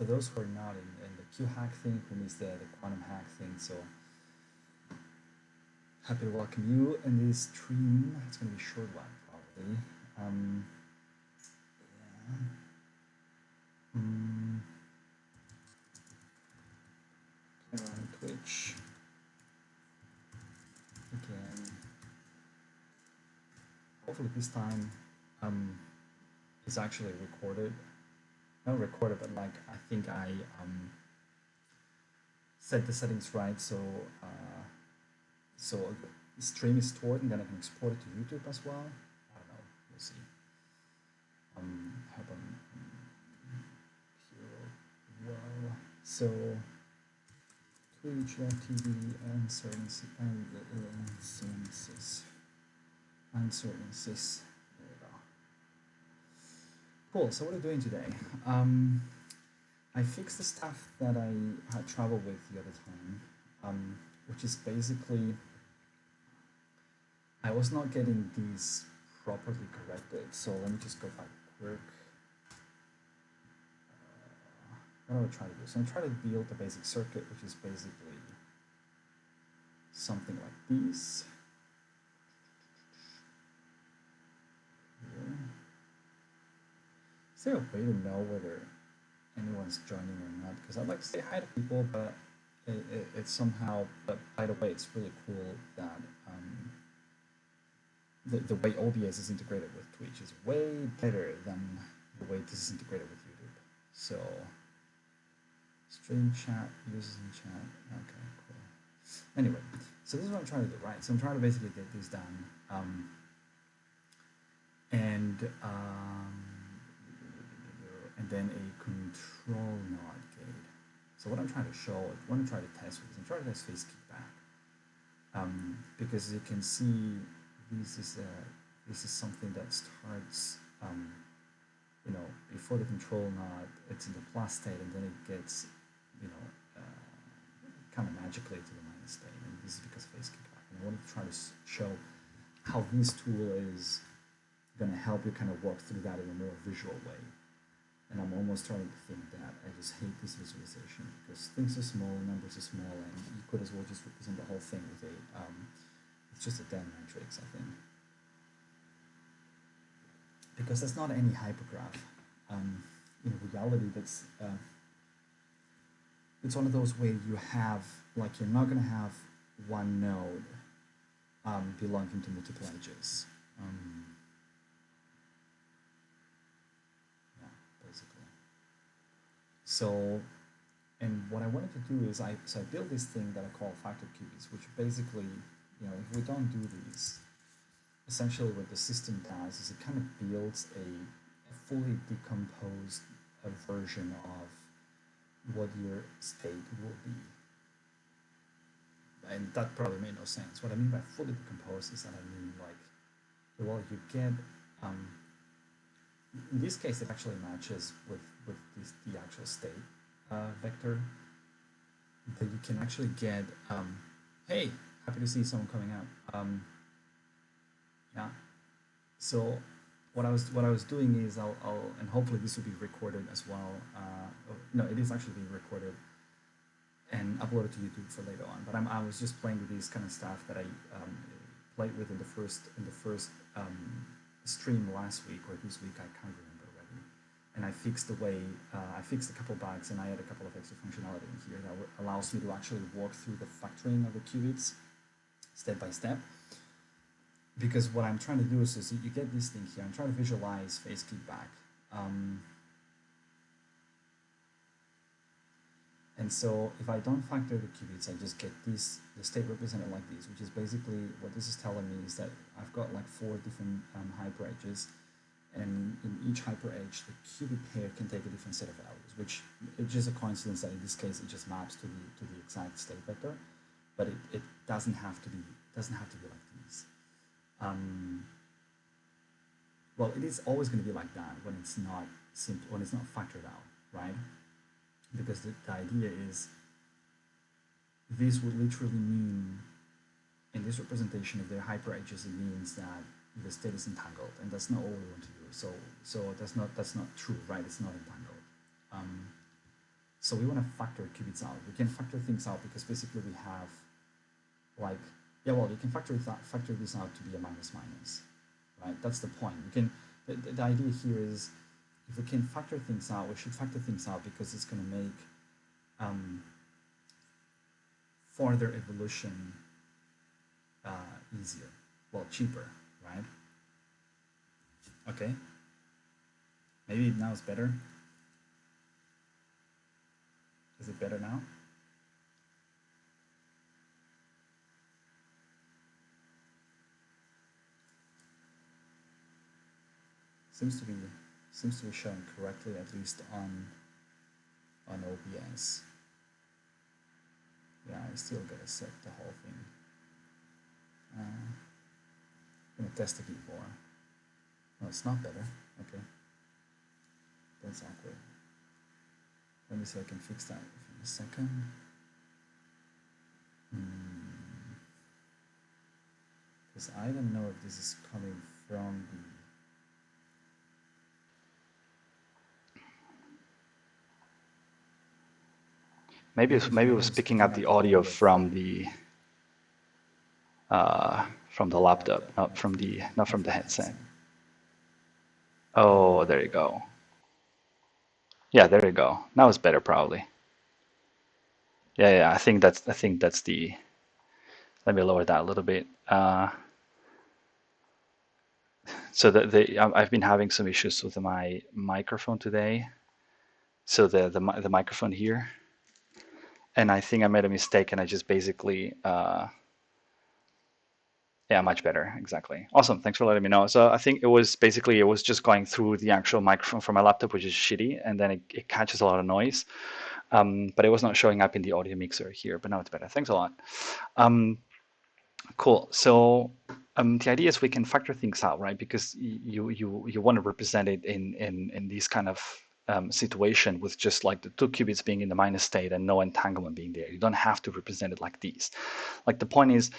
for those who are not in the Q hack thing, who needs the quantum hack thing, so happy to welcome you in this stream. It's going to be a short one, probably. Yeah. On Twitch again. Hopefully this time it's actually recorded. Not recorded, but like I think I set the settings right, so so the stream is stored and then I can export it to YouTube as well. I don't know, we'll see. Hope I'm here well. So Twitch.tv and certain uncertainties. There we go. Cool. So what are we doing today? I fixed the stuff that I had trouble with the other time, which is basically I was not getting these properly corrected. So let me just go back quick. What do I try to do? So I'm trying to build the basic circuit, which is basically something like this. Here. Is there a way to know whether anyone's joining or not? Because I'd like to say hi to people, but it's somehow, but by the way, it's really cool that the way OBS is integrated with Twitch is way better than the way this is integrated with YouTube. So, stream chat, users in chat, okay, cool. Anyway, so this is what I'm trying to do, right? So I'm trying to basically get this done. And then a control node gate. So what I'm trying to show, what I'm trying to test with is I'm trying to test phase kickback. Because as you can see, this is something that starts, you know, before the control node, it's in the plus state, and then it gets, you know, kind of magically to the minus state, and this is because of phase kickback. And I wanted to try to show how this tool is going to help you kind of work through that in a more visual way. And I'm almost starting to think that I just hate this visualization because things are small, numbers are small, and you could as well just represent the whole thing with a, it's just a damn matrix, I think. Because that's not any hypergraph. In reality, that's, it's one of those where you have, like, you're not going to have one node belonging to multiple edges. So, and what I wanted to do is I built this thing that I call factor qubits, which basically, you know, if we don't do these, essentially what the system does is it kind of builds a fully decomposed version of what your state will be. And that probably made no sense. What I mean by fully decomposed is that I mean like, well, you get, in this case, it actually matches with the actual state vector. That you can actually get, hey, happy to see someone coming out. Yeah. So what I was doing is I'll and hopefully this will be recorded as well. No, it is actually being recorded and uploaded to YouTube for later on. But I was just playing with this kind of stuff that I played with in the first stream last week or this week, I can't remember already. And I fixed the way, I fixed a couple bugs and I added a couple of extra functionality in here that allows me to actually work through the factoring of the qubits step by step. Because what I'm trying to do is you get this thing here, I'm trying to visualize phase kickback. And so if I don't factor the qubits, I just get this, the state represented like this, which is basically what this is telling me is that I've got like 4 different hyper edges, and in each hyper edge, the qubit pair can take a different set of values, which it's just a coincidence that in this case it just maps to the exact state vector, but it doesn't have to be like these. Well, it is always going to be like that when it's not simple, when it's not factored out, right? Because the idea is this would literally mean, in this representation of their hyper edges, it means that the state is entangled, and that's not what we want to do. So that's not true, right? It's not entangled. So we want to factor qubits out. We can factor things out because basically we have like, yeah, well, you can factor this out to be a minus minus, right? That's the point. We can, the idea here is if we can factor things out, we should factor things out because it's going to make further evolution easier, well, cheaper, right? Okay, maybe now it's better. Is it better now? Seems to be showing correctly, at least on OBS. Yeah, I still gotta set the whole thing. I'm gonna test the keyboard. No, it's not better. Okay, that's awkward. Let me see if I can fix that in a second. Because I don't know if this is coming from the. Maybe it was picking up the audio from the laptop, not from the headset. Oh, there you go. Yeah, there you go. Now it's better probably. Yeah. I think that's the. Let me lower that a little bit. So I've been having some issues with my microphone today. So the microphone here, and I think I made a mistake, and I just basically. Yeah, much better. Exactly. Awesome. Thanks for letting me know. So I think it was just going through the actual microphone from my laptop, which is shitty, and then it catches a lot of noise. But it was not showing up in the audio mixer here, but now it's better. Thanks a lot. Cool. So the idea is we can factor things out, right? Because you want to represent it in these kind of situation with just like the 2 qubits being in the minus state and no entanglement being there. You don't have to represent it like these. Like the point is,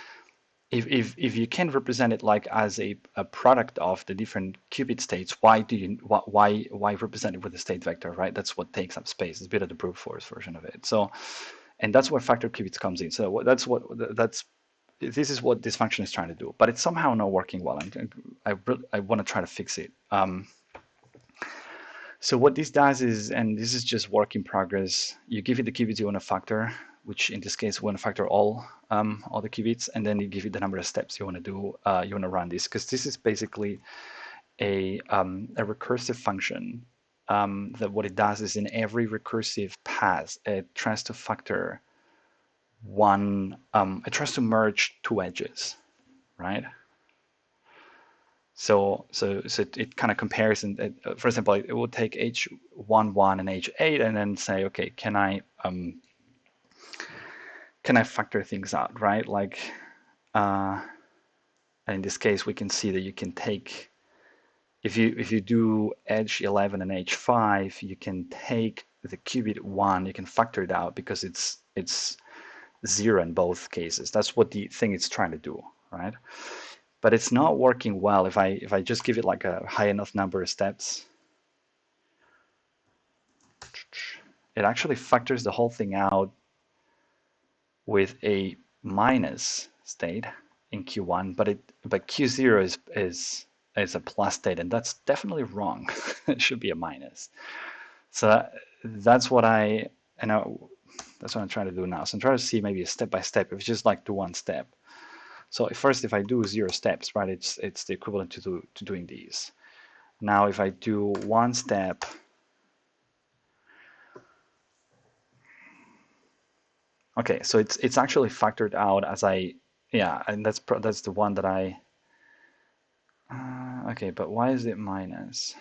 if you can represent it like as a product of the different qubit states, why represent it with a state vector, right? That's what takes up space. It's a bit of the brute force version of it. So, and that's where factor qubits comes in. So this is what this function is trying to do, but it's somehow not working well. I want to try to fix it. So what this does is, and this is just work in progress, you give it the qubits you want to factor, which in this case we want to factor all the qubits, and then you give it the number of steps you want to do. You want to run this because this is basically a recursive function that what it does is in every recursive pass it tries to factor one. It tries to merge 2 edges, right? So it kind of compares, and for example, it will take H11 and H8 and then say, okay, can I factor things out, right? Like, in this case, we can see that you can take, if you do H11 and H5, you can take the qubit 1, you can factor it out because it's 0 in both cases. That's what the thing is trying to do, right? But it's not working well if I just give it like a high enough number of steps. It actually factors the whole thing out with a minus state in Q1, but Q0 is a plus state, and that's definitely wrong. It should be a minus. So that's what I'm trying to do now. So I'm trying to see maybe a step by step. If it's just like do one step. So first, if I do 0 steps, right, it's the equivalent to doing these. Now, if I do 1 step, okay, so it's actually factored out as and that's the one that I. Okay, but why is it minus?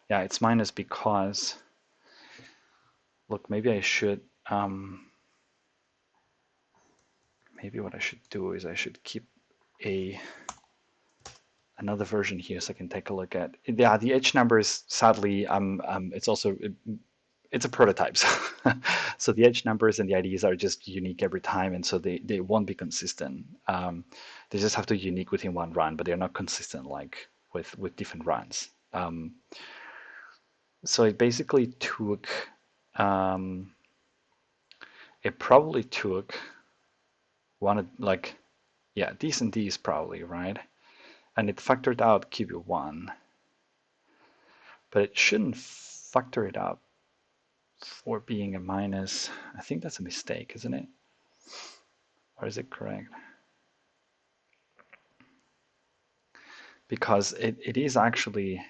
Yeah, it's minus because. Look, maybe I should. Maybe what I should do is I should keep another version here so I can take a look at. Yeah, the H numbers, sadly, it's a prototype. So the H numbers and the IDs are just unique every time, and so they won't be consistent. They just have to be unique within one run, but they're not consistent like with different runs. So it basically took, it probably took yeah, these and these probably, right? And it factored out QB1, but it shouldn't factor it out for being a minus. I think that's a mistake, isn't it? Or is it correct? Because it is actually,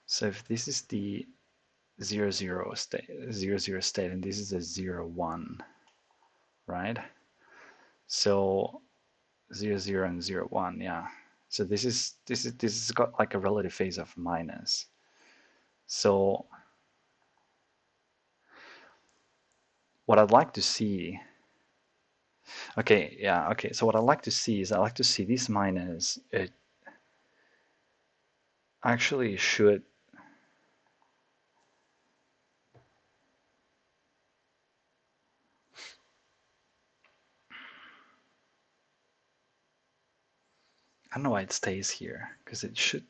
so if this is the 0, 0 state, 0, 0 state, and this is a 0, 1, right? So 0, 0 and 0, 1, yeah. So this has got like a relative phase of minus. So what I'd like to see, okay, yeah, okay. So what I'd like to see is I'd like to see this minus, it actually should, I don't know why it stays here, because it should,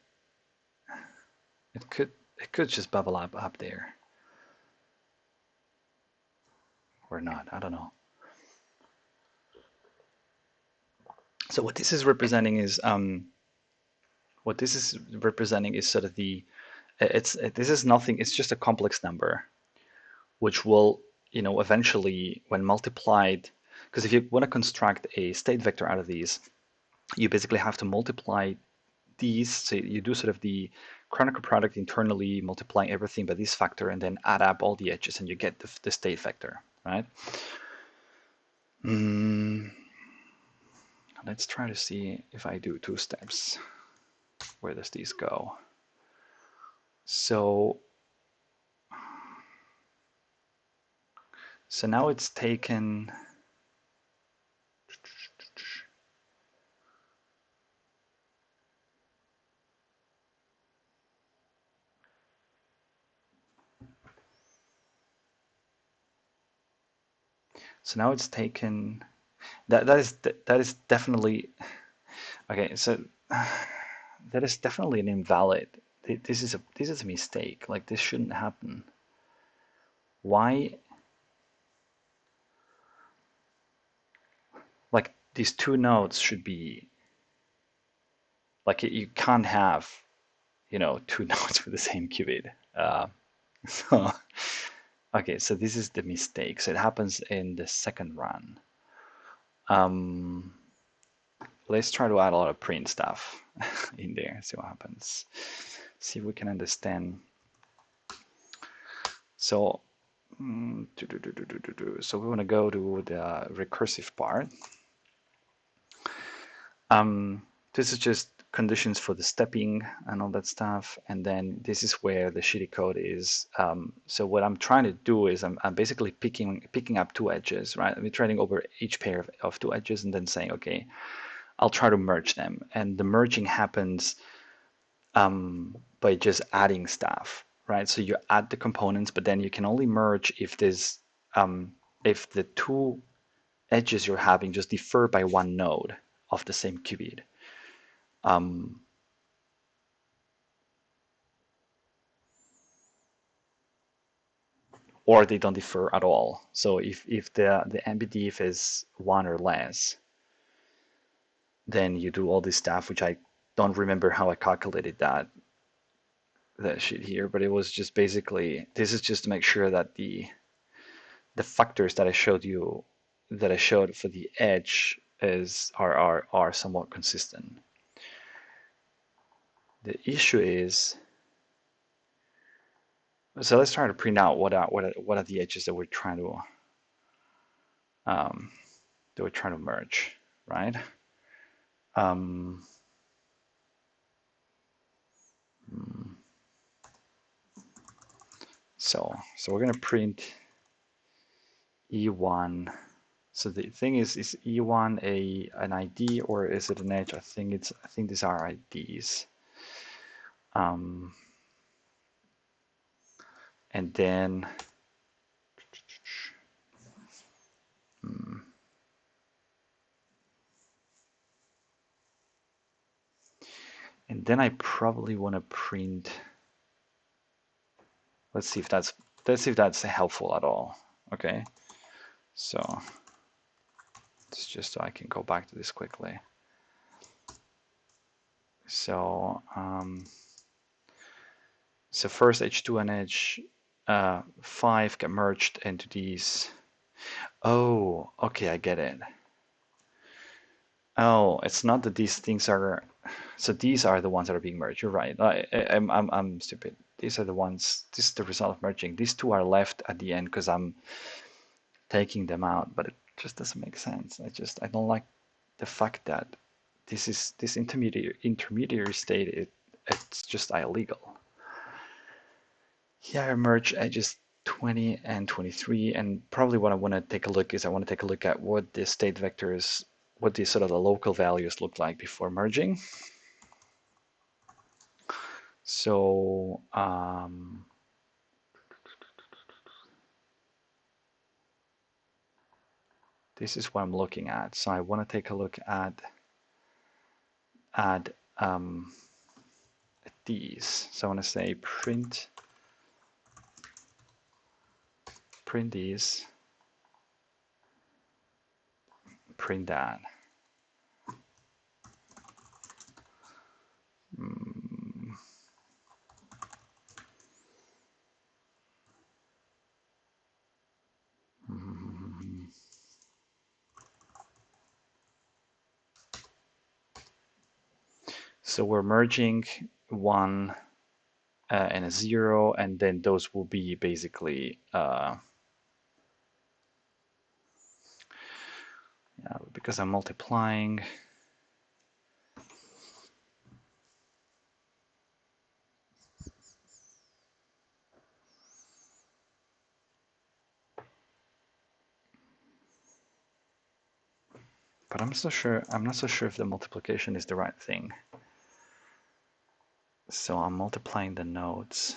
it could just bubble up there. Or not, I don't know. So what this is representing is sort of the, this is nothing, it's just a complex number, which will, eventually when multiplied, because if you want to construct a state vector out of these, you basically have to multiply these, so you do sort of the Kronecker product internally, multiplying everything by this factor, and then add up all the edges, and you get the state vector, right? Let's try to see if I do 2 steps. Where does these go? So now it's taken, that is definitely, okay, so that is definitely an invalid. This is a mistake. Like, this shouldn't happen. Why? Like, these 2 nodes should be, like, you can't have, 2 nodes with the same qubit. So, okay, so this is the mistake. So it happens in the second run. Let's try to add a lot of print stuff in there, see what happens. See if we can understand. So, so we want to go to the recursive part. This is just conditions for the stepping and all that stuff, and then this is where the shitty code is. So what I'm trying to do is I'm basically picking up 2 edges, right? I'm iterating over each pair of 2 edges and then saying, okay, I'll try to merge them, and the merging happens by just adding stuff, right? So you add the components, but then you can only merge if there's if the 2 edges you're having just differ by 1 node of the same qubit. Or they don't differ at all. So if the NBDF is 1 or less, then you do all this stuff, which I don't remember how I calculated that shit here, but it was just basically, this is just to make sure that the factors that I showed for the edge are somewhat consistent. The issue is, so let's try to print out what are the edges that we're trying to merge, right? So we're going to print E1. So the thing is E1 an ID or is it an edge? I think these are IDs. And then then I probably want to print. Let's see if that's helpful at all. Okay, so it's just so I can go back to this quickly. So so first H2 and H5 get merged into these. Oh, okay, I get it. Oh, it's not that these things are. So these are the ones that are being merged. You're right. I'm stupid. These are the ones. This is the result of merging. These two are left at the end because I'm taking them out, but it just doesn't make sense. I don't like the fact that this intermediary state. It's just illegal. Here I merge edges 20 and 23, and probably what I want to take a look is I want to take a look at what the state vectors, what the sort of the local values look like before merging. So this is what I'm looking at. So I want to take a look at these. So I want to say print these, print that. So we're merging 1 and a 0, and then those will be basically because I'm multiplying. But I'm not so sure if the multiplication is the right thing. So I'm multiplying the nodes.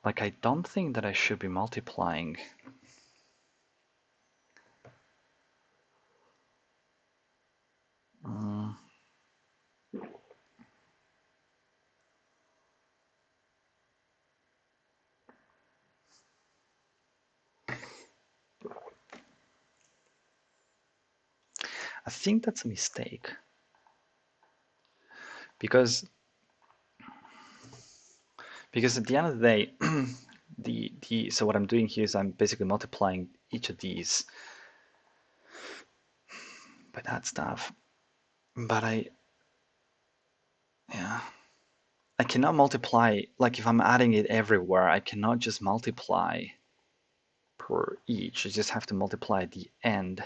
Like, I don't think that I should be multiplying. I think that's a mistake. Because at the end of the day, so what I'm doing here is I'm basically multiplying each of these by that stuff. But I cannot multiply, like if I'm adding it everywhere, I cannot just multiply per each. I just have to multiply at the end.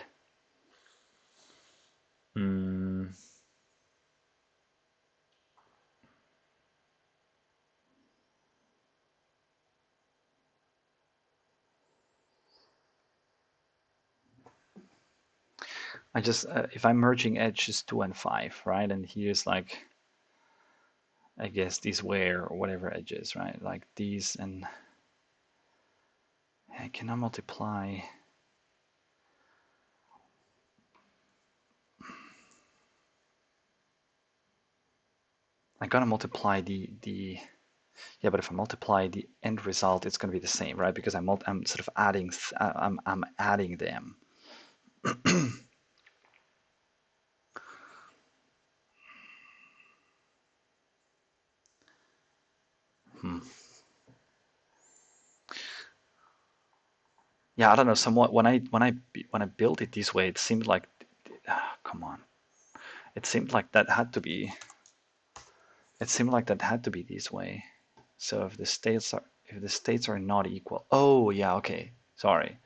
I just, if I'm merging edges 2 and 5, right? And here's like, I guess these were or whatever edges, right? Like these, and I cannot multiply. I gotta multiply yeah, but if I multiply the end result, it's gonna be the same, right? Because I'm sort of adding, I'm adding them. Yeah, I don't know. Somewhat when I built it this way, it seemed like, come on, it seemed like that had to be. It seemed like that had to be this way. So if the states are not equal, oh yeah, okay, sorry.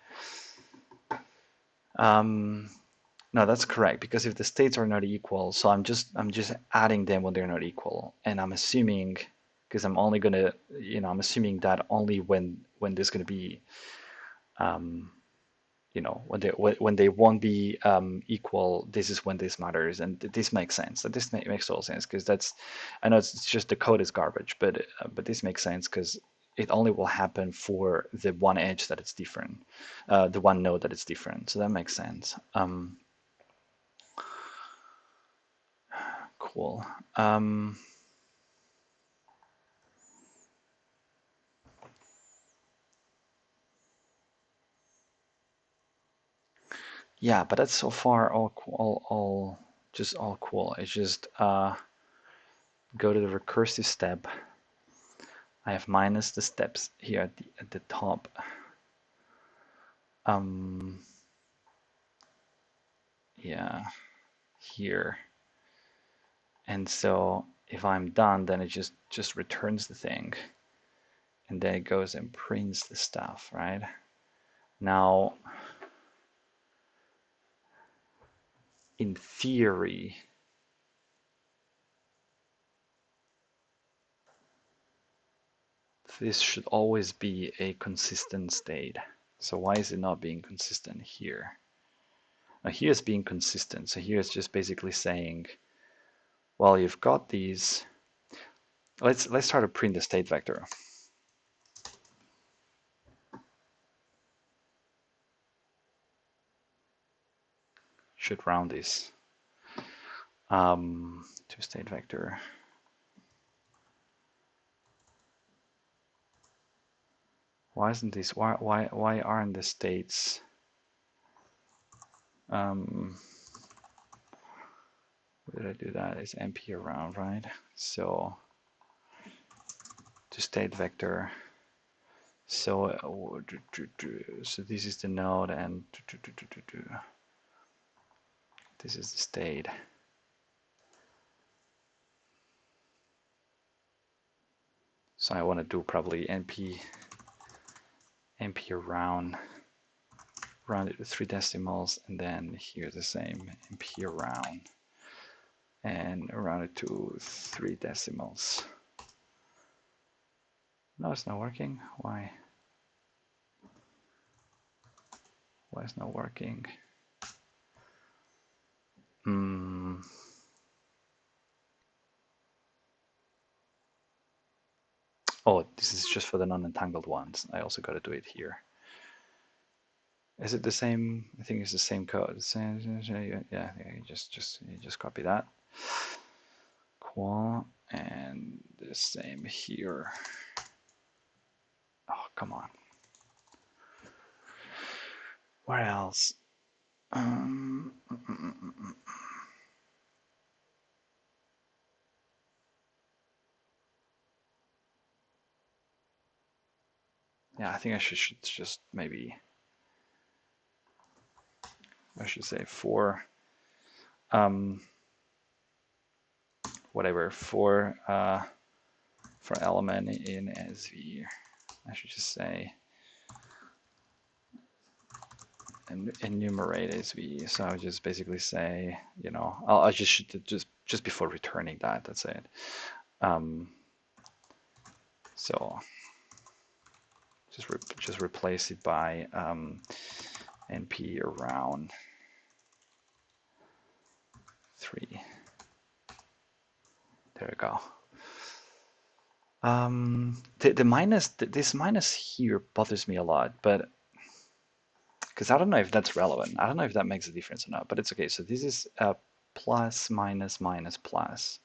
No, that's correct, because if the states are not equal, so I'm just adding them when they're not equal, and I'm assuming, because I'm only gonna, I'm assuming that only when there's gonna be, when they won't be equal, this is when this matters, and this makes sense. That this makes total sense, because I know it's just the code is garbage, but this makes sense because it only will happen for the one edge that it's different, the one node that it's different. So that makes sense. Cool. Yeah, but that's so far all just all cool. It's just go to the recursive step. I have minus the steps here at the top. Yeah, here. And so if I'm done, then it just returns the thing. And then it goes and prints the stuff, right? Now, in theory, this should always be a consistent state. So why is it not being consistent here? Now here it's being consistent. So here it's just basically saying, well, you've got these. Let's try to print the state vector. Should round this to state vector. Why isn't this? Why aren't the states? Where did I do that? It's np around, right? So to state vector. So so this is the node, and this is the state. So I want to do probably np around, round it to 3 decimals, and then here the same np around, and round it to 3 decimals. No, it's not working. Why? Why it's not working? Oh, this is just for the non-entangled ones. I also got to do it here. Is it the same? I think it's the same code. Yeah, you just copy that. Cool. And the same here. Oh, come on. Where else? Yeah, I think I should just maybe, I should say for whatever, for element in SV, I should just say enumerate SV. So I'll just basically say, you know, I just before returning that, that's it. So just replace it by np around 3. There we go. The minus, this minus here bothers me a lot, but because I don't know if that's relevant. I don't know if that makes a difference or not, but it's okay. So this is plus, minus, minus, plus.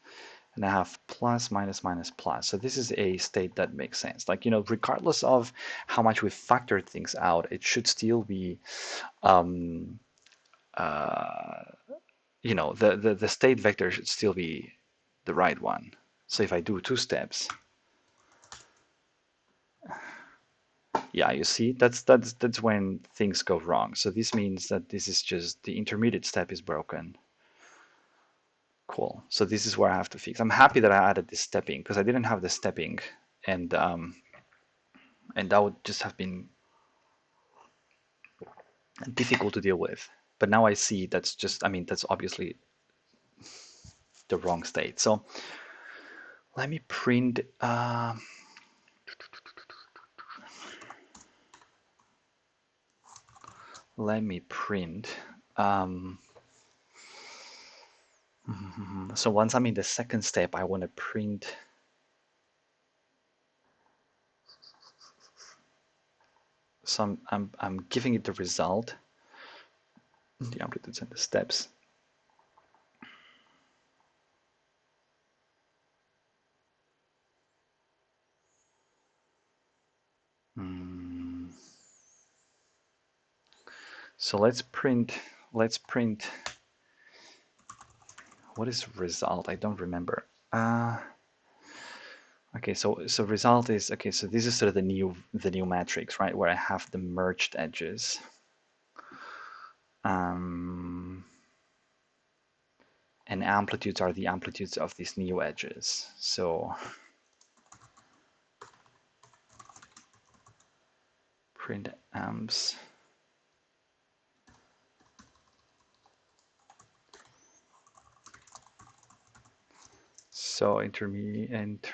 And I have plus, minus, minus, plus. So this is a state that makes sense. Like, you know, regardless of how much we factored things out, it should still be, you know, the state vector should still be the right one. So if I do 2 steps, yeah, you see, that's when things go wrong. So this means that this is just the intermediate step is broken. Cool. So this is where I have to fix. I'm happy that I added this stepping because I didn't have the stepping, and that would just have been difficult to deal with. But now I see that's just, I mean, that's obviously the wrong state. So let me print. Let me print. So once I'm in the second step, I want to print. So I'm giving it the result, the amplitudes and the steps. So let's print, what is result? I don't remember. Okay, so result is, okay, so this is sort of the new matrix, right, where I have the merged edges. And amplitudes are the amplitudes of these new edges. So print amps. So intermediate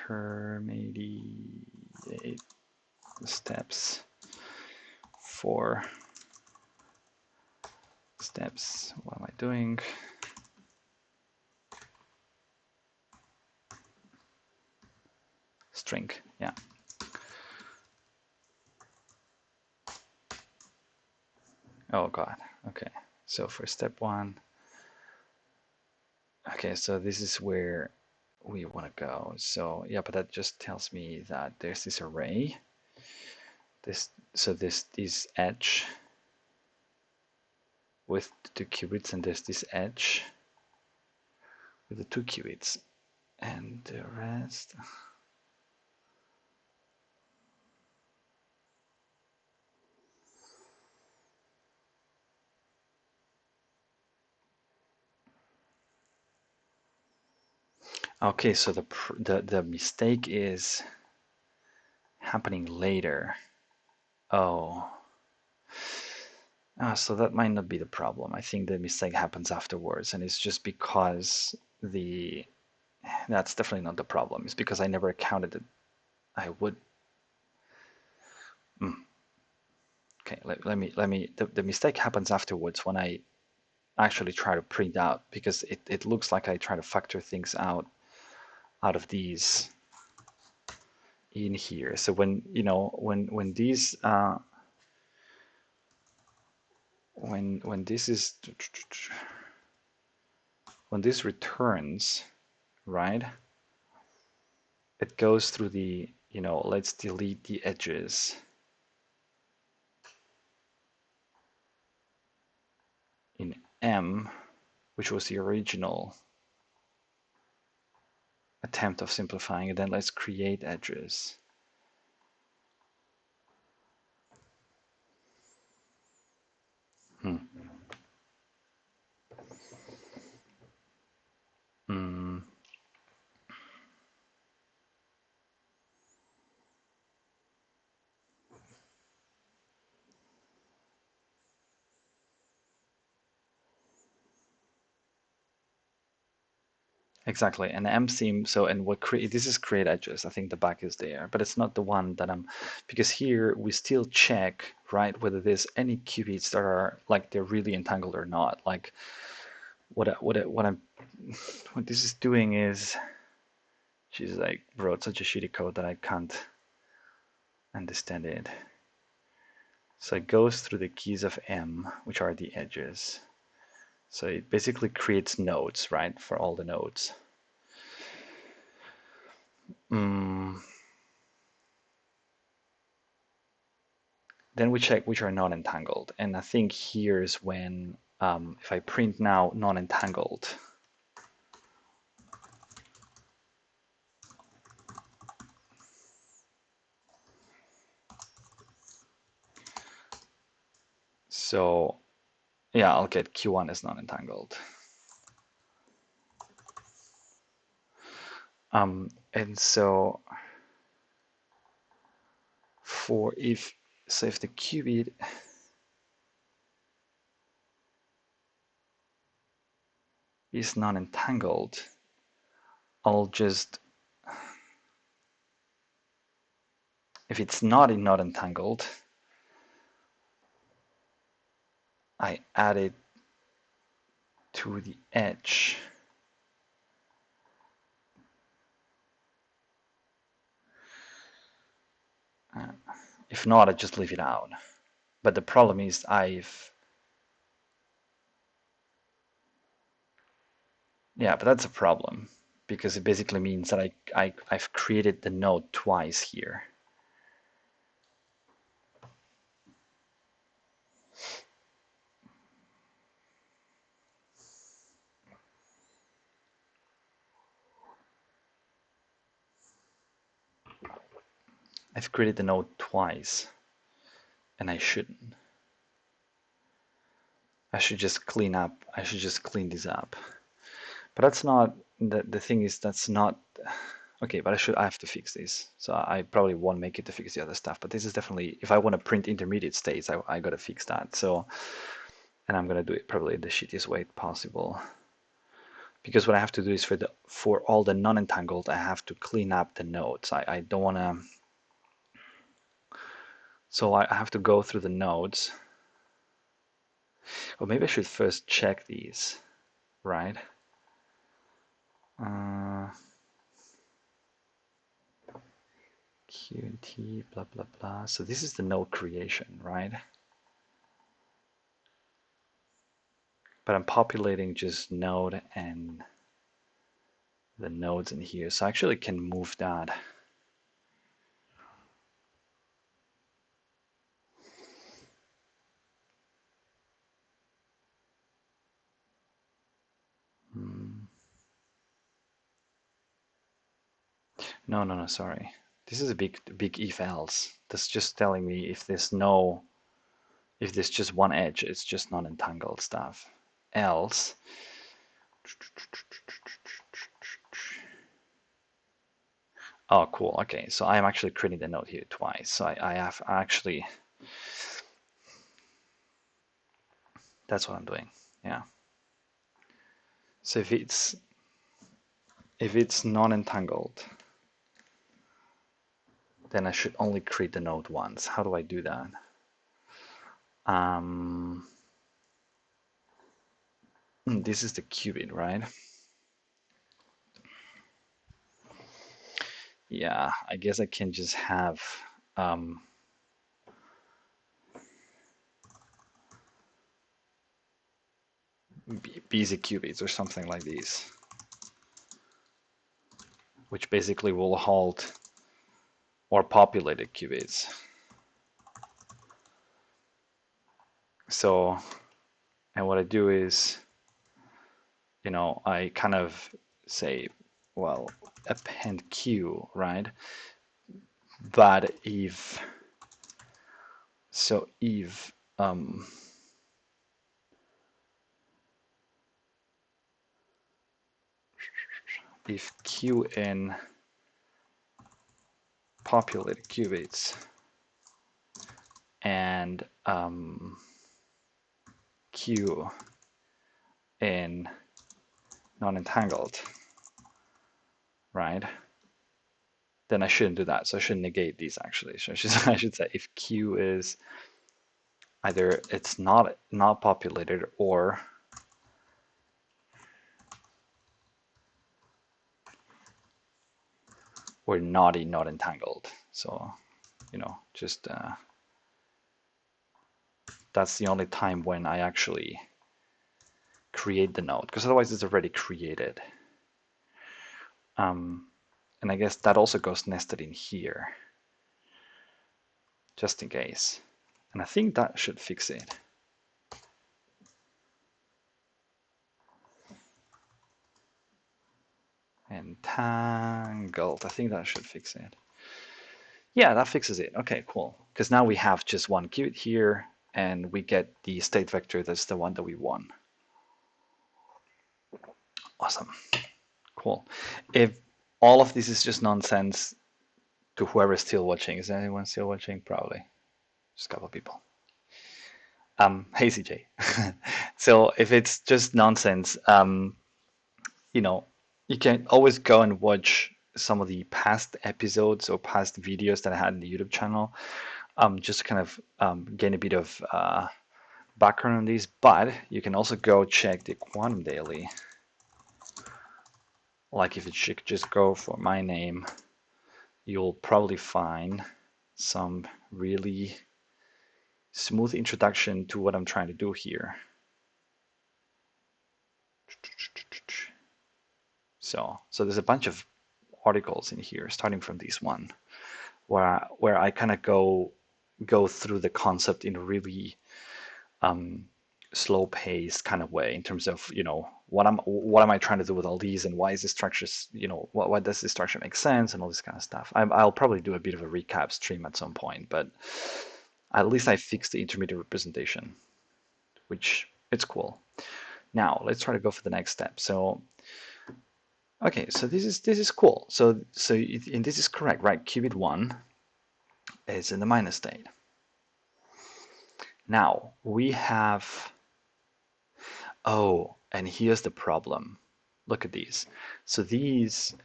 steps for steps. What am I doing? String, yeah. Oh God, okay. So for step 1, okay, so this is where we want to go. So yeah, but that just tells me that there's this array. This edge with 2 qubits, and there's this edge with the 2 qubits, and the rest. Okay, so the mistake is happening later. Oh. So that might not be the problem. I think the mistake happens afterwards, and it's just because that's definitely not the problem. It's because I never counted it. I would. Okay, let me. The mistake happens afterwards when I actually try to print out, because it looks like I try to factor things out of these in here. So when when these when this is when this returns, right? It goes through the, let's delete the edges in M, which was the original attempt of simplifying it. Then let's create edges. Exactly, and M theme. So, and what this is create edges. I think the back is there, but it's not the one that because here we still check, right, whether there's any qubits that are like they're really entangled or not. Like what this is doing is, she's like wrote such a shitty code that I can't understand it. So it goes through the keys of M, which are the edges. So it basically creates nodes, right, for all the nodes. Then we check which are non-entangled. And I think here's when, if I print now non-entangled, so yeah, I'll get Q1 is non-entangled. And so if the qubit is non-entangled, I'll just, if it's not entangled, I add it to the edge. If not, I just leave it out. But the problem is yeah, but that's a problem, because it basically means that I've created the node twice here. I've created the node twice, and I shouldn't. I should just clean this up. But that's not, the thing is, that's not, okay, but I have to fix this. So I probably won't make it to fix the other stuff, but this is definitely, if I want to print intermediate states, I got to fix that. So, and I'm going to do it probably the shittiest way possible. Because what I have to do is for all the non-entangled, I have to clean up the nodes. I don't want to, so I have to go through the nodes. Or maybe I should first check these, right? QT, blah, blah, blah. So this is the node creation, right? But I'm populating just node and the nodes in here. So I actually can move that. No, sorry. This is a big if else. That's just telling me if there's just one edge, it's just non-entangled stuff. Else, oh, cool. Okay, so I am actually creating the node here twice. So I have actually, that's what I'm doing. Yeah. So if it's non-entangled, then I should only create the node once. How do I do that? This is the qubit, right? Yeah, I guess I can just have busy qubits or something like this, which basically will hold or populated qubits. So, and what I do is, I kind of say, well, append q, right? But if qn populated qubits and q in non-entangled, right? Then I shouldn't do that. So I should negate these actually. So I should say if q is either it's not populated or not entangled. So, just that's the only time when I actually create the node, because otherwise it's already created. And I guess that also goes nested in here, just in case. And I think that should fix it. Entangled, I think that should fix it. Yeah, that fixes it. Okay, cool. Because now we have just one qubit here, and we get the state vector that's the one that we want. Awesome. Cool. If all of this is just nonsense to whoever's still watching, is anyone still watching? Probably. Just a couple of people. Hey, CJ. So if it's just nonsense, you can always go and watch some of the past episodes or past videos that I had in the YouTube channel, just to kind of gain a bit of background on these. But you can also go check the Quantum Daily. Like if you just go for my name, you'll probably find some really smooth introduction to what I'm trying to do here. So there's a bunch of articles in here, starting from this one, where I kind of go through the concept in a really slow-paced kind of way in terms of, what am I trying to do with all these, and why is this structure, what does this structure make sense, and all this kind of stuff. I'll probably do a bit of a recap stream at some point, but at least I fixed the intermediate representation, which it's cool. Now let's try to go for the next step. So okay, so this is cool. So and this is correct, right? Qubit 1 is in the minus state. Now we have, oh, and here's the problem. Look at these. So these,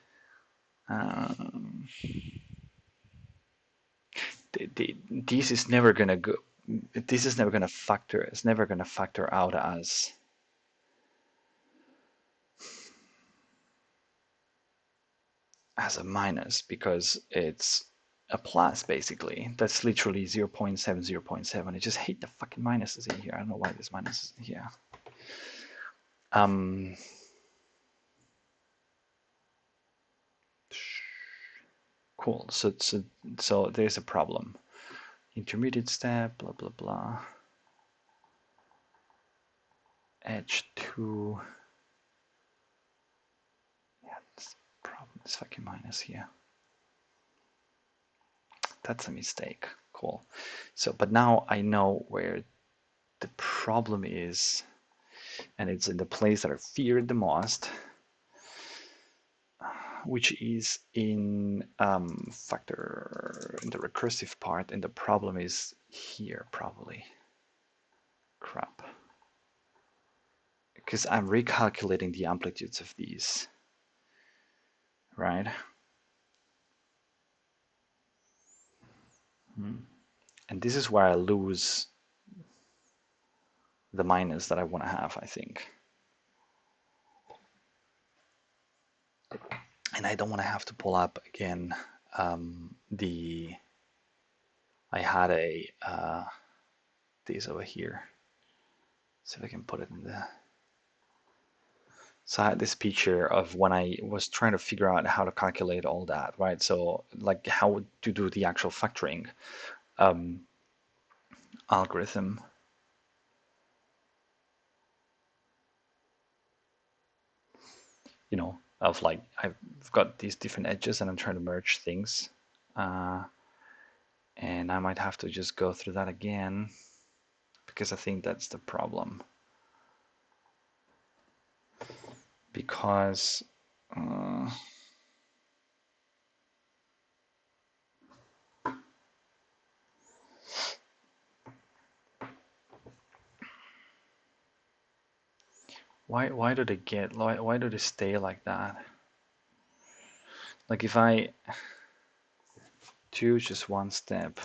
this is never gonna go. This is never gonna factor. It's never gonna factor out as a minus, because it's a plus basically. That's literally 0.7, 0.7. I just hate the fucking minuses in here. I don't know why this minus is in here. Cool. So there's a problem. Intermediate step, blah blah blah. Edge 2. Yeah, this problem. This fucking minus here. That's a mistake. Cool. So, but now I know where the problem is, and it's in the place that I feared the most, which is in factor, in the recursive part, and the problem is here probably. Crap. Because I'm recalculating the amplitudes of these, right? And this is where I lose the minus that I want to have, I think. And I don't want to have to pull up again I had these over here. See if I can put it in the. So I had this picture of when I was trying to figure out how to calculate all that, right? So like how to do the actual factoring algorithm. Of like, I've got these different edges and I'm trying to merge things. And I might have to just go through that again, because I think that's the problem. Because why do they stay like that? Like if I do just one step,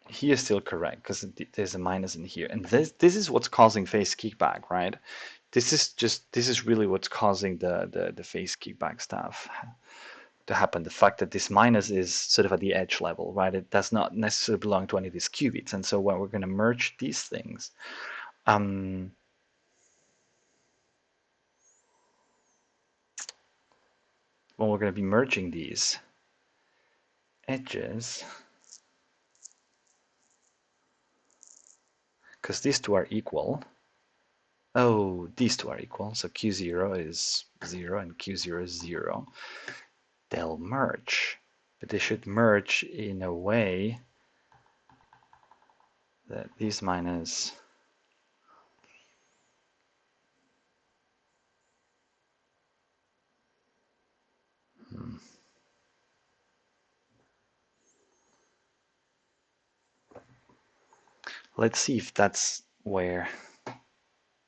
he is still correct because there's a minus in here, and this is what's causing phase kickback, right? This is really what's causing the phase kickback stuff to happen. The fact that this minus is sort of at the edge level, right? It does not necessarily belong to any of these qubits, and so when we're going to merge these things, when we're going to be merging these edges, because these two are equal. Oh, these two are equal, so Q0 is 0 and Q0 is 0. They'll merge, but they should merge in a way that these minus let's see if that's where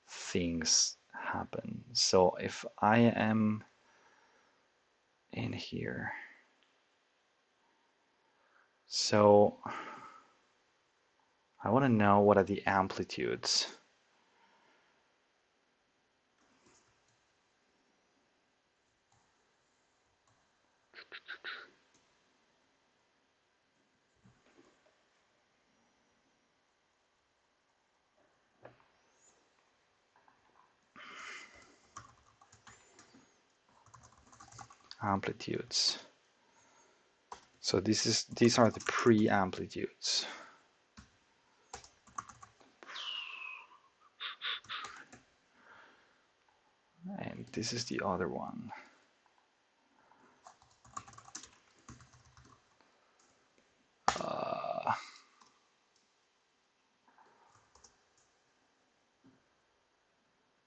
things happen. So if I am in here, so I want to know what are the amplitudes. amplitudes. So these are the pre-amplitudes. And this is the other one.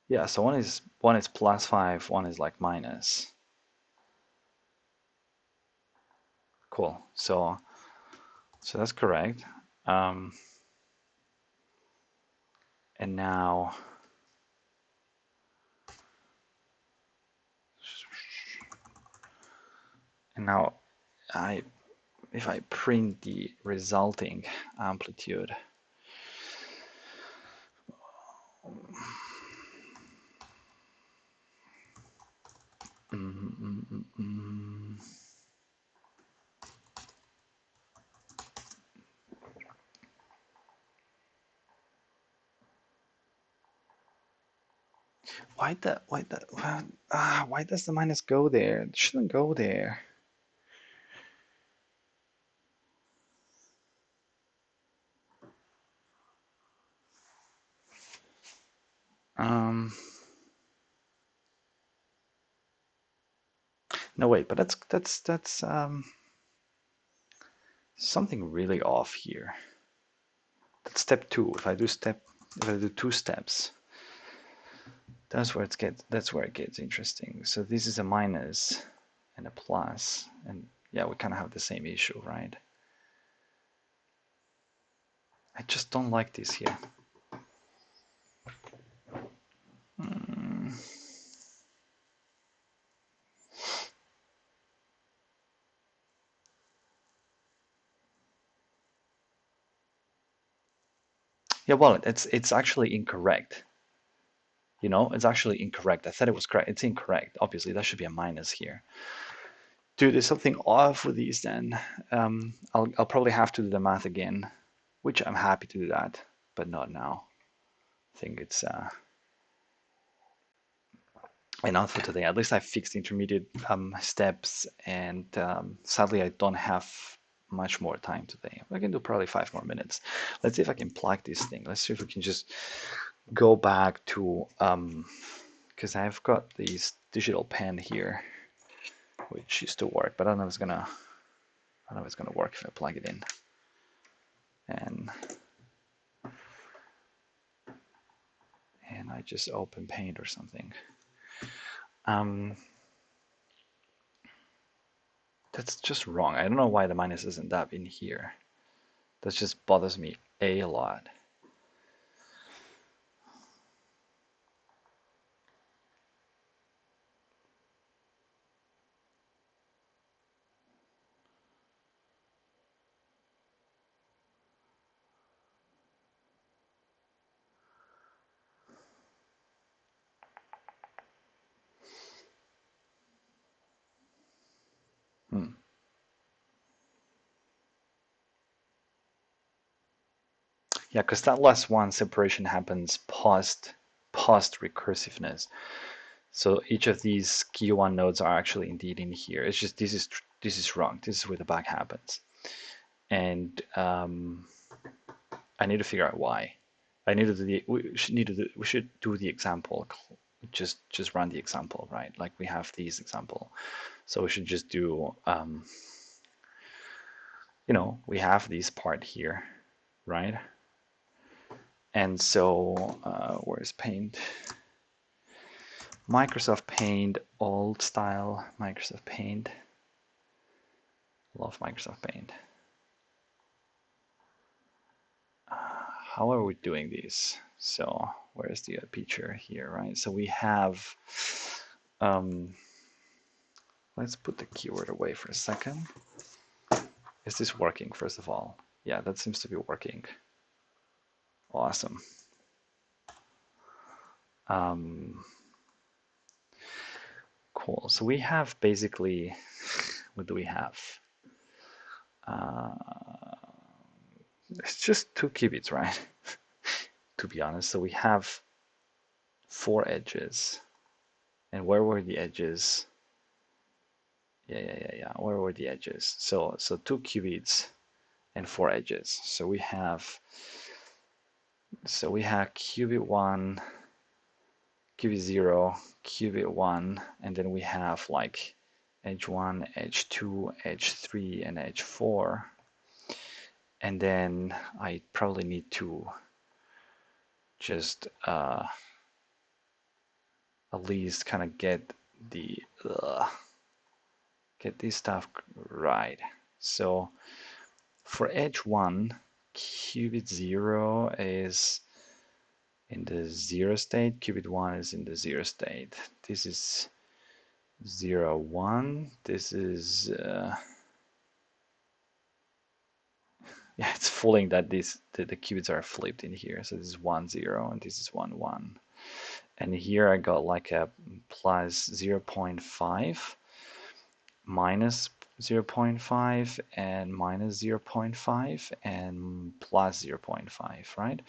Yeah, so one is +5, one is like minus. Cool. So that's correct. And now if I print the resulting amplitude, why does the minus go there? It shouldn't go there. No, wait, but that's something really off here. That's step 2. If I do 2 steps, that's where it gets interesting. So this is a minus and a plus, and yeah, we kind of have the same issue, right? I just don't like this here. Yeah, well, it's actually incorrect. You know, it's actually incorrect. I thought it was correct. It's incorrect. Obviously, that should be a minus here. Dude, there's something off with these then. I'll probably have to do the math again, which I'm happy to do that, but not now. I think it's enough for today. At least I fixed intermediate steps, and sadly I don't have much more time today. I can do probably 5 more minutes. Let's see if I can plug this thing. Let's see if we can just go back to because I've got this digital pen here, which used to work, but I don't know if it's gonna work if I plug it in. And I just open Paint or something. That's just wrong. I don't know why the minus isn't up in here. That just bothers me a lot. Yeah, because that last one separation happens post recursiveness. So each of these Q1 nodes are actually indeed in here. It's just this is wrong. This is where the bug happens, and I need to figure out why. We should do the example. Just run the example, right? Like we have these example. So we should just do we have this part here, right? And so where's Paint? Microsoft Paint, old style Microsoft Paint. Love Microsoft Paint. How are we doing these? So where's the picture here, right? So we have, let's put the keyword away for a second. Is this working, first of all? Yeah, that seems to be working. Awesome. Cool. So we have basically, what do we have? It's just 2 qubits, right? To be honest. So we have 4 edges. And where were the edges? Yeah. Where were the edges? So 2 qubits and 4 edges. So we have qubit 1, qubit 0, qubit 1, and then we have like edge 1, edge 2, edge 3, and edge 4. And then I probably need to just at least kind of get this stuff right. So for edge 1, qubit 0 is in the 0 state, qubit 1 is in the 0 state. This is 0, 1. This is yeah, it's fooling that the qubits are flipped in here. So this is 1, 0, and this is 1, 1. And here I got like a plus 0.5, minus 0.5, and minus 0.5, and plus 0.5, right?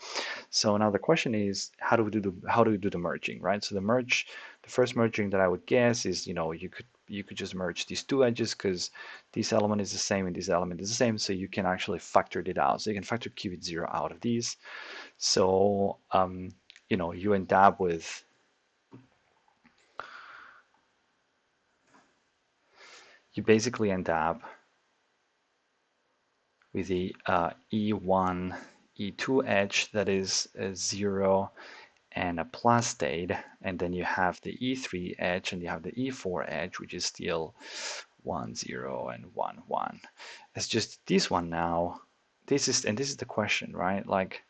So now the question is, how do we do the merging, right? So the first merging that I would guess is, you could just merge these two edges because this element is the same and this element is the same, so you can actually factor it out. So you can factor qubit 0 out of these. So you end up with you basically end up with the E1, E2 edge that is a 0 and a plus state, and then you have the E3 edge and you have the E4 edge, which is still 1, 0, and 1, 1. It's just this one now. This is the question, right? Like,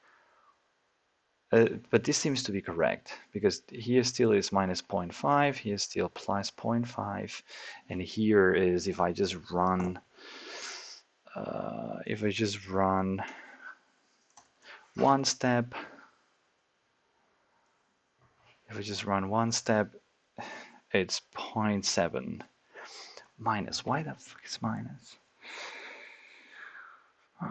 but this seems to be correct because here still is minus 0.5, here still plus 0.5, and here is if I just run one step, it's 0.7 minus. Why the fuck is minus?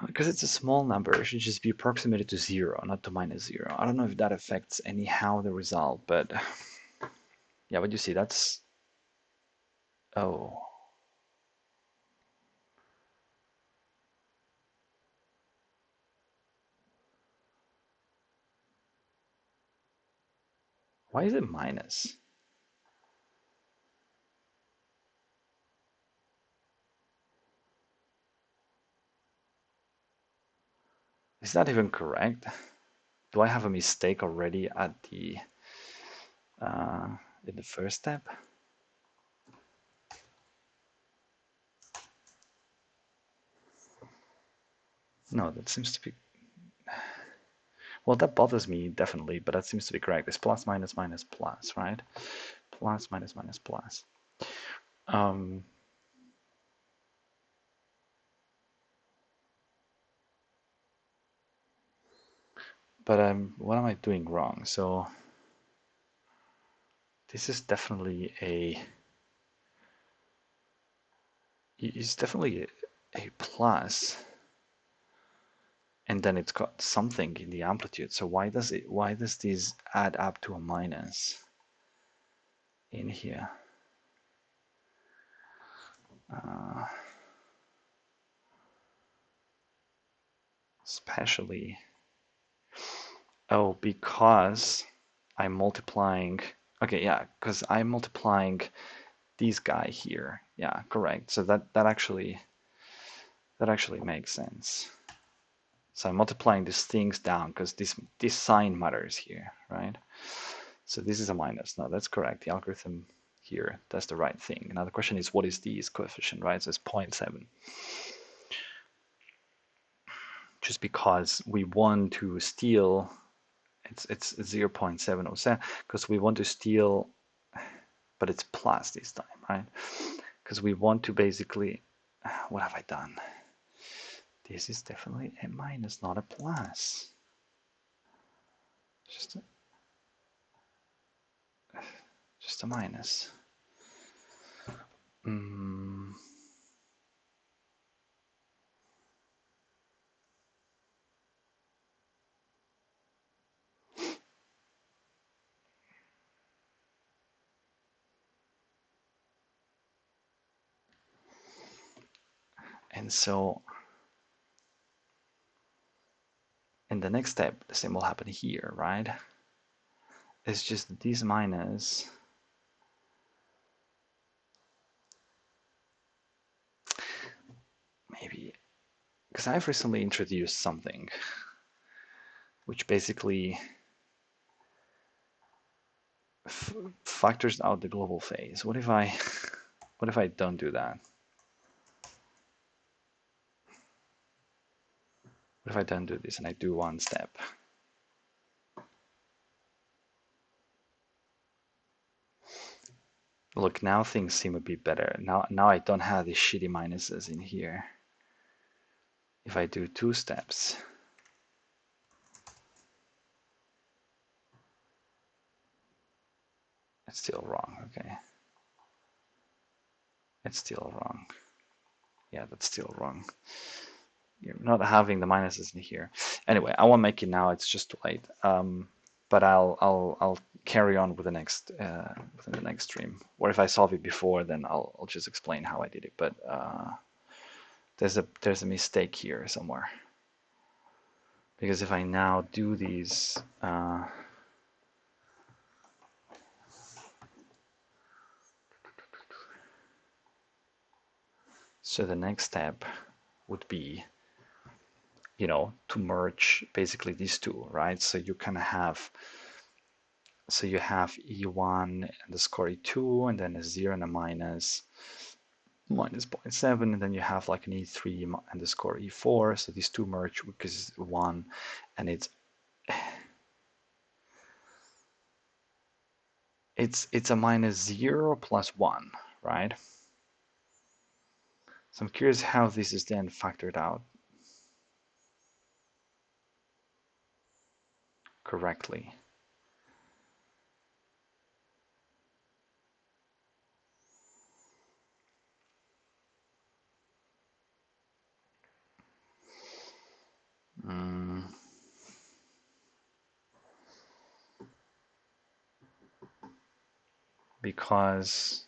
Because it's a small number, it should just be approximated to 0, not to minus 0. I don't know if that affects anyhow the result, but yeah, but you see, that's... Oh. Why is it minus? Is that even correct? Do I have a mistake already at the in the first step? No, that seems to be... Well, that bothers me, definitely, but that seems to be correct. It's plus, minus, minus, plus, right? Plus, minus, minus, plus. But what am I doing wrong? So this is definitely it's definitely a plus, and then it's got something in the amplitude. So why does this add up to a minus in here? Especially, because I'm multiplying. Okay, yeah, because I'm multiplying this guy here. Yeah, correct. So that actually makes sense. So I'm multiplying these things down because this sign matters here, right? So this is a minus. No, that's correct. The algorithm here does the right thing. Now the question is, what is this coefficient, right? So it's 0.7. Just because we want to steal, it's 0.707 because we want to steal, but it's plus this time, right? Because we want to basically, what have I done? This is definitely a minus, not a plus. Just a minus. And so in the next step, the same will happen here, right? It's just that these minus maybe because I've recently introduced something which basically factors out the global phase. What if I don't do that? What if I don't do this and I do one step? Look, now things seem a bit better. Now I don't have these shitty minuses in here. If I do 2 steps, it's still wrong, okay. It's still wrong. Yeah, that's still wrong. You're not having the minuses in here. Anyway, I won't make it now, it's just too late. But I'll carry on with the next within the next stream. Or if I solve it before, then I'll just explain how I did it. But there's a mistake here somewhere. Because if I now do these so the next step would be, you know, to merge basically these two, right? So you kind of have, so you have E1 underscore E2, and then a 0 and a minus 0.7, and then you have like an E3 underscore E4. So these two merge because it's 1, and it's a minus 0 plus 1, right? So I'm curious how this is then factored out correctly. Because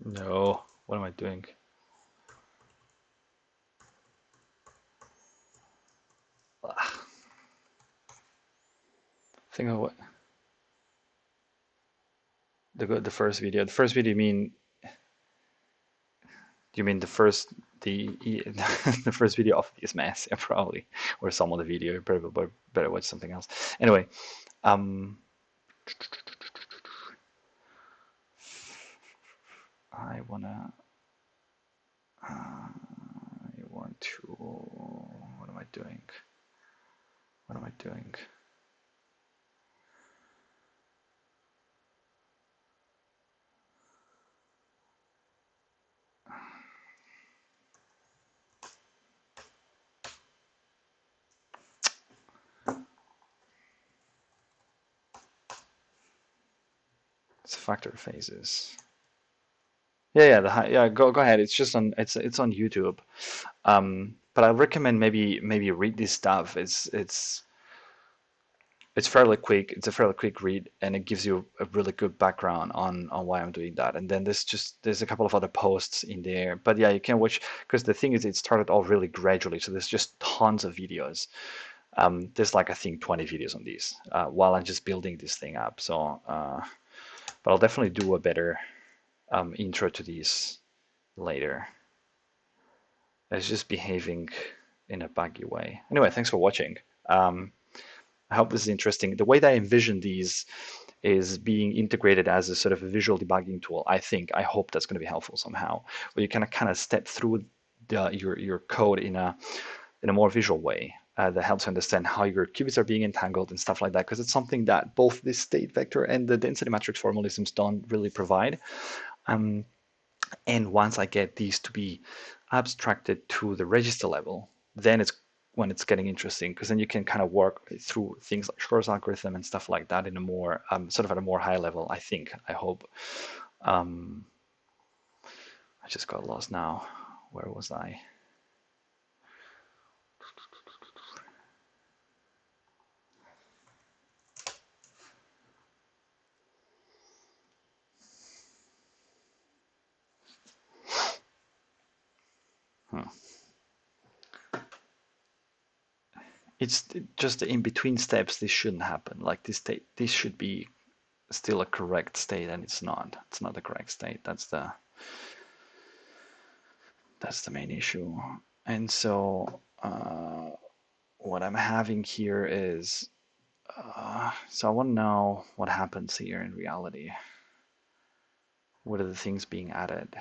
no, what am I doing? Think of what the first video. The first video, you mean the first the first video of this mess? Yeah, probably, or some of the video. Better watch something else. Anyway, I want to. What am I doing? What am I doing? It's factor phases. Yeah. Go ahead. It's just on. It's on YouTube. But I recommend maybe read this stuff. It's fairly quick. It's a fairly quick read, and it gives you a really good background on why I'm doing that. And then there's a couple of other posts in there. But yeah, you can watch, because the thing is, it started all really gradually. So there's just tons of videos. There's like I think 20 videos on these while I'm just building this thing up. So, but I'll definitely do a better intro to these later. It's just behaving in a buggy way. Anyway, thanks for watching. I hope this is interesting. The way that I envision these is being integrated as a sort of a visual debugging tool. I hope that's going to be helpful somehow, where you can kind of step through your code in a more visual way that helps you understand how your qubits are being entangled and stuff like that, because it's something that both the state vector and the density matrix formalisms don't really provide. And once I get these to be abstracted to the register level, then it's when it's getting interesting, because then you can kind of work through things like Shor's algorithm and stuff like that in a more sort of at a more high level. I hope. I just got lost now. Where was I? It's just the in-between steps. This shouldn't happen. Like this should be still a correct state, and it's not. It's not the correct state. That's the main issue. And so what I'm having here is, so I want to know what happens here in reality. What are the things being added?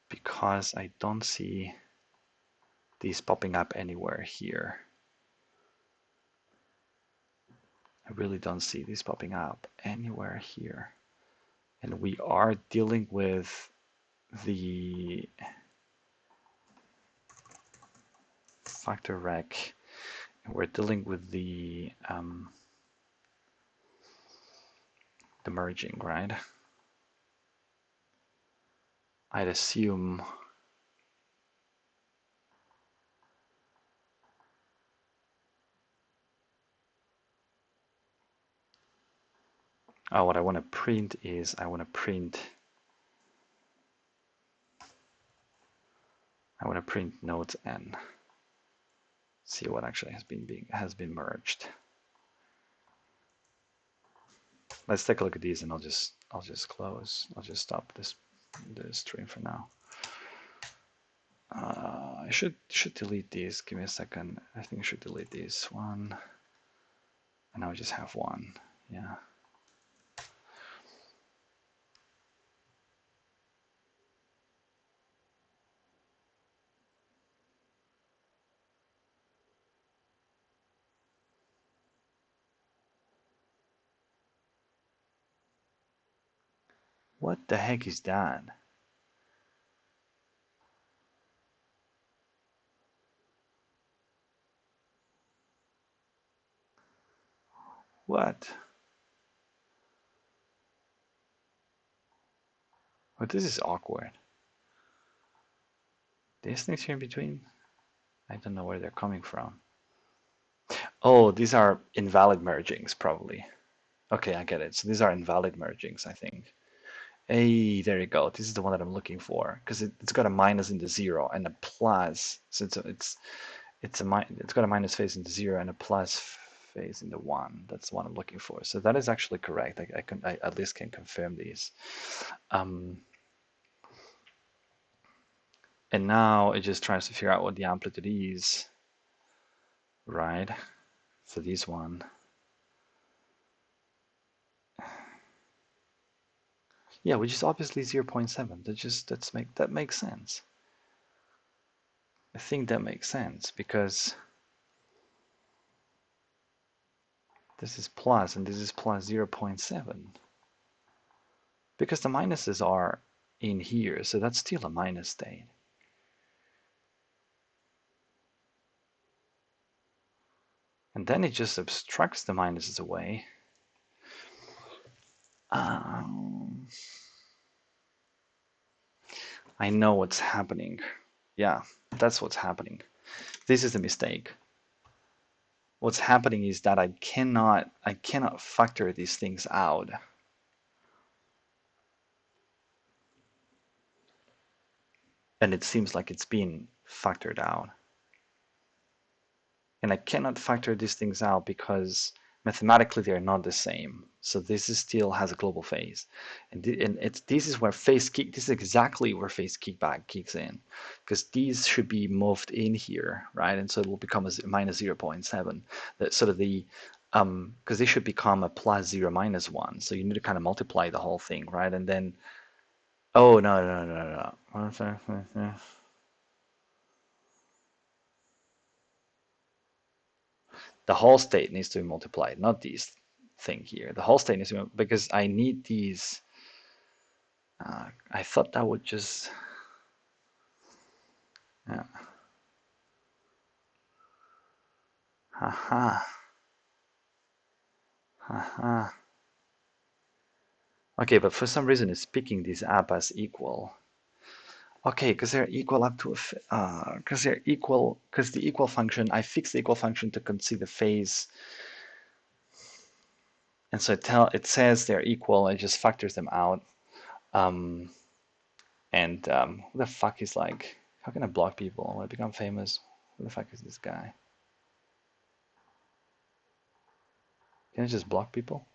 Because I don't see these popping up anywhere here. I really don't see these popping up anywhere here. And we are dealing with the factor rec, and we're dealing with the merging, right? I'd assume what I want to print is I want to print nodes n. See what actually has been merged. Let's take a look at these, and I'll just close. I'll just stop this stream for now. I should delete these. Give me a second. I think I should delete these one, and now I just have one. Yeah. What the heck is that? What? Oh, this is awkward. These things here in between, I don't know where they're coming from. Oh, these are invalid mergings, probably. Okay, I get it. So these are invalid mergings, I think. Hey, there you go. This is the one that I'm looking for, because it's got a minus in the zero and a plus. So it's got a minus phase in the zero and a plus phase in the one. That's the one I'm looking for. So that is actually correct. I at least can confirm these. And now it just tries to figure out what the amplitude is, right? For this one. Yeah, which is obviously 0.7. That makes sense. I think that makes sense because this is plus and this is plus 0.7. Because the minuses are in here, so that's still a minus state. And then it just abstracts the minuses away. I know what's happening. Yeah, that's what's happening. This is the mistake. What's happening is that I cannot factor these things out. And it seems like it's been factored out. And I cannot factor these things out because mathematically they're not the same. So this still has a global phase, and this is where this is exactly where phase kickback kicks in, because these should be moved in here, right? And so it will become a minus 0.7. That sort of the because they should become a plus 0 minus 1. So you need to kind of multiply the whole thing, right? And then oh no. The whole state needs to be multiplied, not these thing here. The whole state needs to be, because I need these. I thought that would just, yeah. Haha. Haha. Okay, but for some reason it's picking these up as equal. Okay, because they're equal up to because they're equal, because the equal function, I fixed the equal function to concede the phase, and so it says they're equal. It just factors them out. Um, and who the fuck is like? How can I block people when I become famous? Who the fuck is this guy? Can I just block people?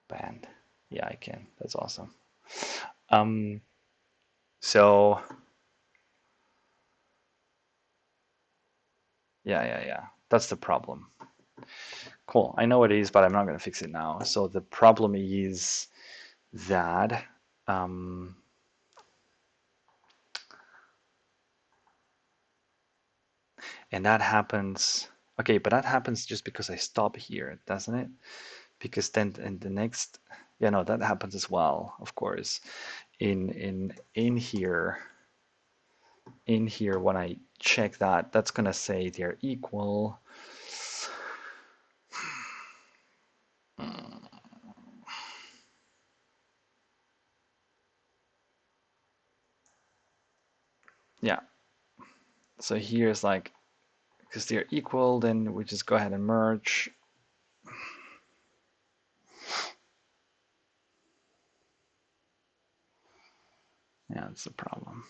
Banned. Yeah, I can. That's awesome. Um, so yeah. That's the problem. Cool. I know what it is, but I'm not going to fix it now. So the problem is that um, and that happens. Okay, but that happens just because I stop here, doesn't it? Because then in the next, yeah, no, that happens as well, of course. In here, when I check that, that's gonna say they're equal. Yeah. So here's like, because they're equal, then we just go ahead and merge. Yeah, that's the problem.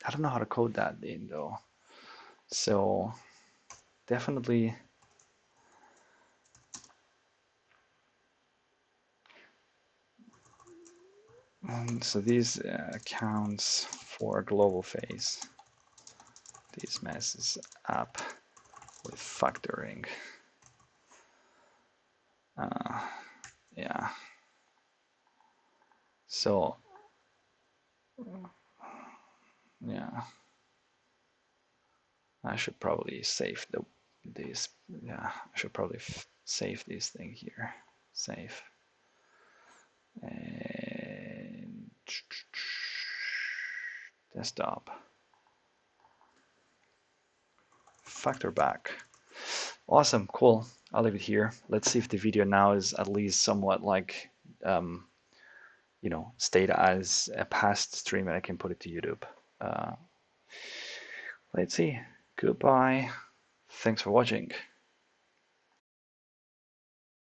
I don't know how to code that in though. So definitely. And so these accounts for global phase. This messes up with factoring. Yeah. So yeah, I should probably save these. Yeah, I should probably save this thing here. Save. And desktop. Factor back. Awesome, cool. I'll leave it here. Let's see if the video now is at least somewhat like, stayed as a past stream and I can put it to YouTube. Let's see. Goodbye. Thanks for watching.